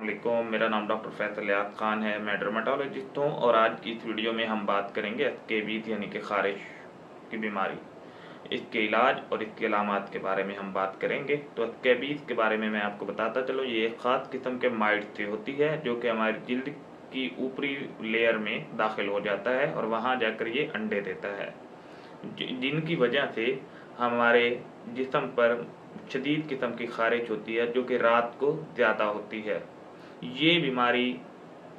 वालेकुम, मेरा नाम डॉक्टर फैसल याब खान है। मैं डर्मेटोलॉजिस्ट हूँ और आज की इस वीडियो में हम बात करेंगे स्केबीज यानी कि खारिश की बीमारी, इसके इलाज और इसके अलामात के बारे में हम बात करेंगे। तो स्केबीज के बारे में मैं आपको बताता चलूँ, ये एक ख़ास किस्म के माइट से होती है जो कि हमारी जिल्द की ऊपरी लेयर में दाखिल हो जाता है और वहाँ जाकर ये अंडे देता है, जिनकी वजह से हमारे जिस्म पर शदीद किस्म की खारिश होती है जो कि रात को ज़्यादा होती है। ये बीमारी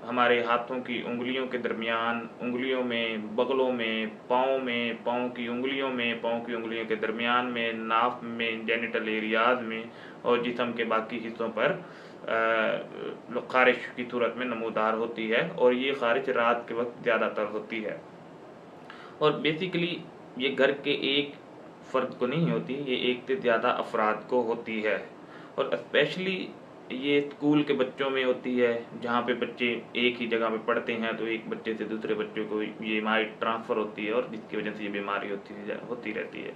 हमारे हाथों की उंगलियों के दरमियान, उंगलियों में, बगलों में, पाँव की उंगलियों में, पाँव की उंगलियों के दरमियान में, नाक में, जेनिटल एरियाज में और जिस्म के बाकी हिस्सों पर खारिश की सूरत में नमूदार होती है और ये खारिश रात के वक्त ज़्यादातर होती है। और बेसिकली ये घर के एक फ़र्द को नहीं होती, ये एक से ज़्यादा अफराद को होती है और स्पेशली ये स्कूल के बच्चों में होती है, जहाँ पे बच्चे एक ही जगह पे पढ़ते हैं तो एक बच्चे से दूसरे बच्चों को ये बीमारी ट्रांसफ़र होती है और जिसकी वजह से ये बीमारी होती रहती है।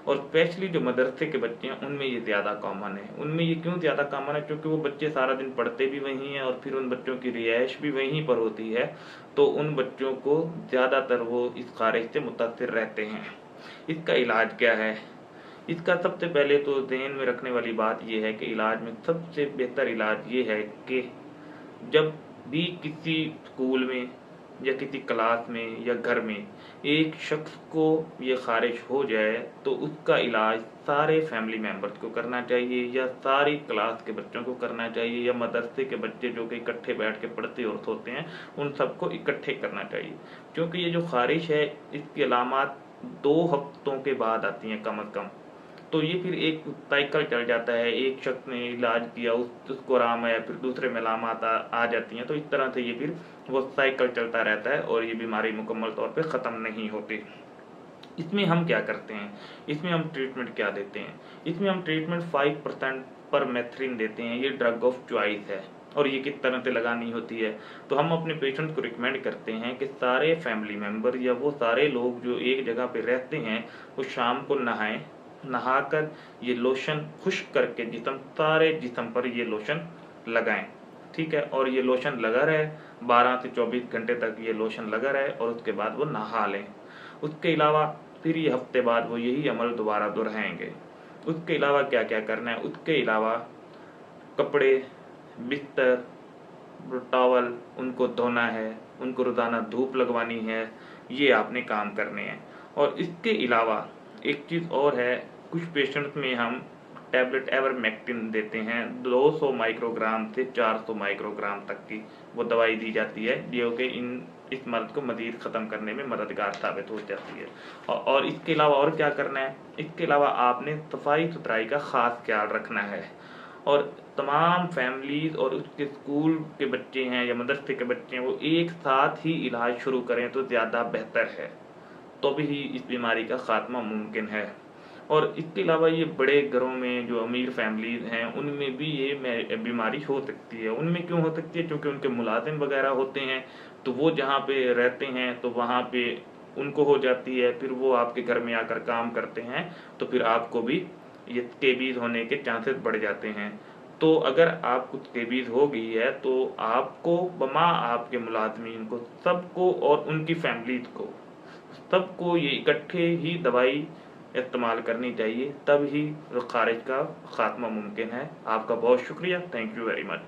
और स्पेशली जो मदरसे के बच्चे हैं उनमें ये ज़्यादा कॉमन है। उनमें ये क्यों ज़्यादा कॉमन है? क्योंकि वो बच्चे सारा दिन पढ़ते भी वहीं हैं और फिर उन बच्चों की रिहाइश भी वहीं पर होती है, तो उन बच्चों को ज़्यादातर वो इस खारिश से मुतासिर रहते हैं। इसका इलाज क्या है? इसका सबसे पहले तो ध्यान में रखने वाली बात यह है कि इलाज में सबसे बेहतर इलाज ये है कि जब भी किसी स्कूल में या किसी क्लास में या घर में एक शख्स को ये खारिश हो जाए तो उसका इलाज सारे फैमिली मेम्बर्स को करना चाहिए या सारी क्लास के बच्चों को करना चाहिए या मदरसे के बच्चे जो कि इकट्ठे बैठ के पढ़ते और सोते हैं उन सबको इकट्ठे करना चाहिए। क्योंकि ये जो खारिश है इसकी अलामात 2 हफ्तों के बाद आती हैं कम अज़ कम। तो ये फिर एक साइकिल चल जाता है, एक शख्स ने इलाज किया उसको आराम आया, फिर दूसरे में अलामात आ जाती हैं, तो इस तरह से ये फिर वो साइकिल चलता रहता है और ये बीमारी मुकम्मल तौर पे ख़त्म नहीं होती। इसमें हम क्या करते हैं? इसमें हम ट्रीटमेंट क्या देते हैं? इसमें हम ट्रीटमेंट 5% परमेथ्रिन देते हैं। ये ड्रग ऑफ चॉइस है और ये किस तरह से लगानी होती है, तो हम अपने पेशेंट को रिकमेंड करते हैं कि सारे फैमिली मेम्बर या वो सारे लोग जो एक जगह पे रहते हैं वो शाम को नहाएं, नहाकर ये लोशन खुश्क करके सारे जिस्म पर ये लोशन लगाएं, ठीक है। और ये लोशन लगा रहे 12 से 24 घंटे तक ये लोशन लगा रहे और उसके बाद वो नहा लें। उसके अलावा फिर ये हफ्ते बाद वो यही अमल दोबारा दोहराएंगे। उसके अलावा क्या क्या करना है? उसके अलावा कपड़े, बिस्तर, टॉवल उनको धोना है, उनको रोज़ाना धूप लगवानी है, ये आपने काम करने हैं। और इसके अलावा एक चीज़ और है, कुछ पेशेंट्स में हम टैबलेट एवरमेक्टिन देते हैं, 200 माइक्रोग्राम से 400 माइक्रोग्राम तक की वो दवाई दी जाती है जो कि इस मर्ज को मज़ीद ख़त्म करने में मददगार साबित हो जाती है। और इसके अलावा और क्या करना है? इसके अलावा आपने सफाई सुथराई का ख़ास ख्याल रखना है और तमाम फैमिलीज़ और उसके स्कूल के बच्चे हैं या मदरसे के बच्चे हैं वो एक साथ ही इलाज शुरू करें तो ज़्यादा बेहतर है, तो भी इस बीमारी का ख़ात्मा मुमकिन है। और इसके अलावा ये बड़े घरों में जो अमीर फैमिलीज़ हैं उनमें भी ये बीमारी हो सकती है। उनमें क्यों हो सकती है? क्योंकि उनके मुलाजिम वगैरह होते हैं, तो वो जहाँ पे रहते हैं तो वहाँ पे उनको हो जाती है, फिर वो आपके घर में आकर काम करते हैं तो फिर आपको भी ये स्केबीज़ होने के चांसेस बढ़ जाते हैं। तो अगर आपको स्केबीज़ हो गई है तो आपको बमा आपके मुलाजमीन को सबको और उनकी फैमिलीज़ को सबको ये इकट्ठे ही दवाई इस्तेमाल करनी चाहिए, तब ही खारिज का ख़ात्मा मुमकिन है। आपका बहुत शुक्रिया। Thank you very much.